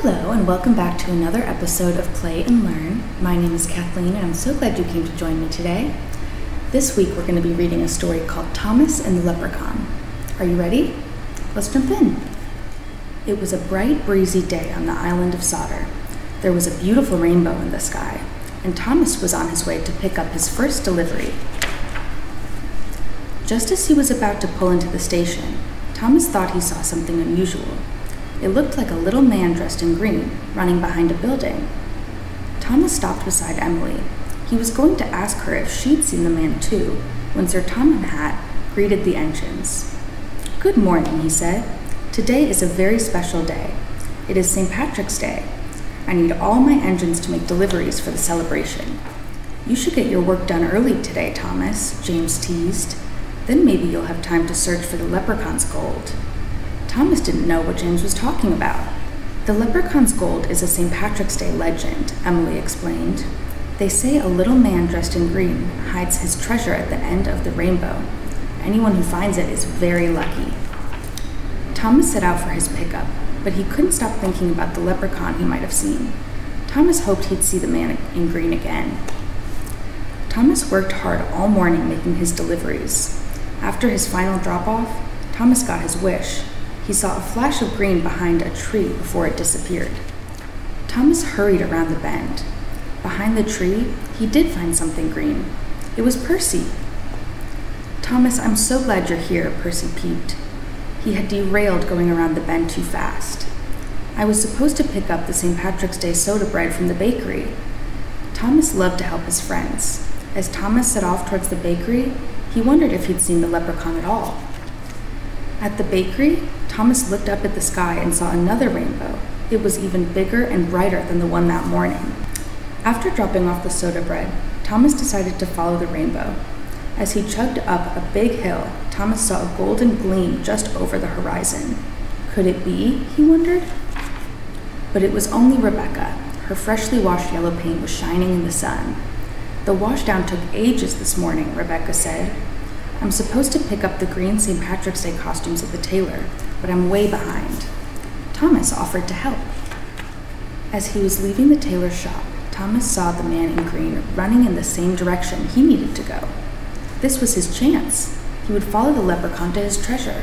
Hello and welcome back to another episode of Play and Learn. My name is Kathleen and I'm so glad you came to join me today. This week we're going to be reading a story called Thomas and the Leprechaun. Are you ready? Let's jump in. It was a bright, breezy day on the island of Sodor. There was a beautiful rainbow in the sky, and Thomas was on his way to pick up his first delivery. Just as he was about to pull into the station, Thomas thought he saw something unusual. It looked like a little man dressed in green, running behind a building. Thomas stopped beside Emily. He was going to ask her if she'd seen the man too, when Sir Tom Hat greeted the engines. "Good morning," he said. "Today is a very special day. It is St. Patrick's Day. I need all my engines to make deliveries for the celebration." "You should get your work done early today, Thomas," James teased. "Then maybe you'll have time to search for the leprechaun's gold." Thomas didn't know what James was talking about. "The leprechaun's gold is a St. Patrick's Day legend," Emily explained. "They say a little man dressed in green hides his treasure at the end of the rainbow. Anyone who finds it is very lucky." Thomas set out for his pickup, but he couldn't stop thinking about the leprechaun he might have seen. Thomas hoped he'd see the man in green again. Thomas worked hard all morning making his deliveries. After his final drop-off, Thomas got his wish. He saw a flash of green behind a tree before it disappeared. Thomas hurried around the bend. Behind the tree, he did find something green. It was Percy. "Thomas, I'm so glad you're here," Percy peeped. He had derailed going around the bend too fast. "I was supposed to pick up the St. Patrick's Day soda bread from the bakery." Thomas loved to help his friends. As Thomas set off towards the bakery, he wondered if he'd seen the leprechaun at all. At the bakery, Thomas looked up at the sky and saw another rainbow. It was even bigger and brighter than the one that morning. After dropping off the soda bread, Thomas decided to follow the rainbow. As he chugged up a big hill, Thomas saw a golden gleam just over the horizon. Could it be, he wondered? But it was only Rebecca. Her freshly washed yellow paint was shining in the sun. "The washdown took ages this morning," Rebecca said. "I'm supposed to pick up the green St. Patrick's Day costumes at the tailor, but I'm way behind." Thomas offered to help. As he was leaving the tailor's shop, Thomas saw the man in green running in the same direction he needed to go. This was his chance. He would follow the leprechaun to his treasure.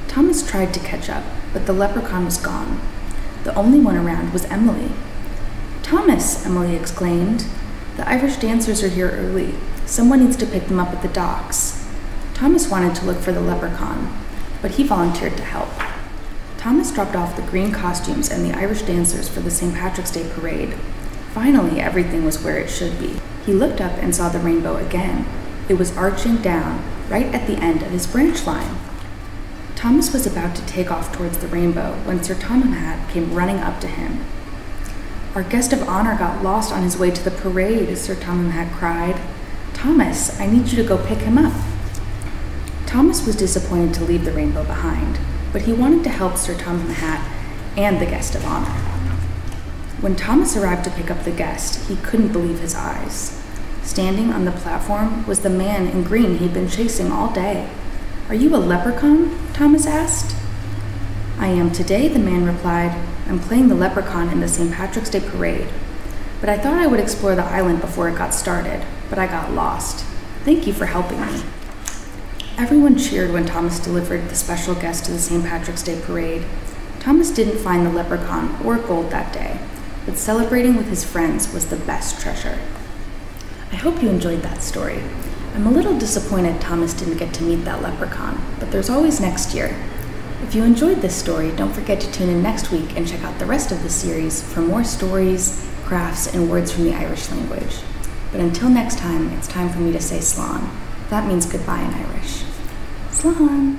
Thomas tried to catch up, but the leprechaun was gone. The only one around was Emily. "Thomas!" Emily exclaimed. "The Irish dancers are here early. Someone needs to pick them up at the docks." Thomas wanted to look for the leprechaun, but he volunteered to help. Thomas dropped off the green costumes and the Irish dancers for the St. Patrick's Day parade. Finally, everything was where it should be. He looked up and saw the rainbow again. It was arching down, right at the end of his branch line. Thomas was about to take off towards the rainbow when Sir Tom Hat came running up to him. "Our guest of honor got lost on his way to the parade," Sir Tom Hat cried. "Thomas, I need you to go pick him up." Thomas was disappointed to leave the rainbow behind, but he wanted to help Sir Tom Hat and the guest of honor. When Thomas arrived to pick up the guest, he couldn't believe his eyes. Standing on the platform was the man in green he'd been chasing all day. "Are you a leprechaun?" Thomas asked. "I am today," the man replied. "I'm playing the leprechaun in the St. Patrick's Day parade. But I thought I would explore the island before it got started, but I got lost. Thank you for helping me." Everyone cheered when Thomas delivered the special guest to the St. Patrick's Day parade. Thomas didn't find the leprechaun or gold that day, but celebrating with his friends was the best treasure. I hope you enjoyed that story. I'm a little disappointed Thomas didn't get to meet that leprechaun, but there's always next year. If you enjoyed this story, don't forget to tune in next week and check out the rest of the series for more stories, crafts, and words from the Irish language. But until next time, it's time for me to say slán. That means goodbye in Irish. Slán!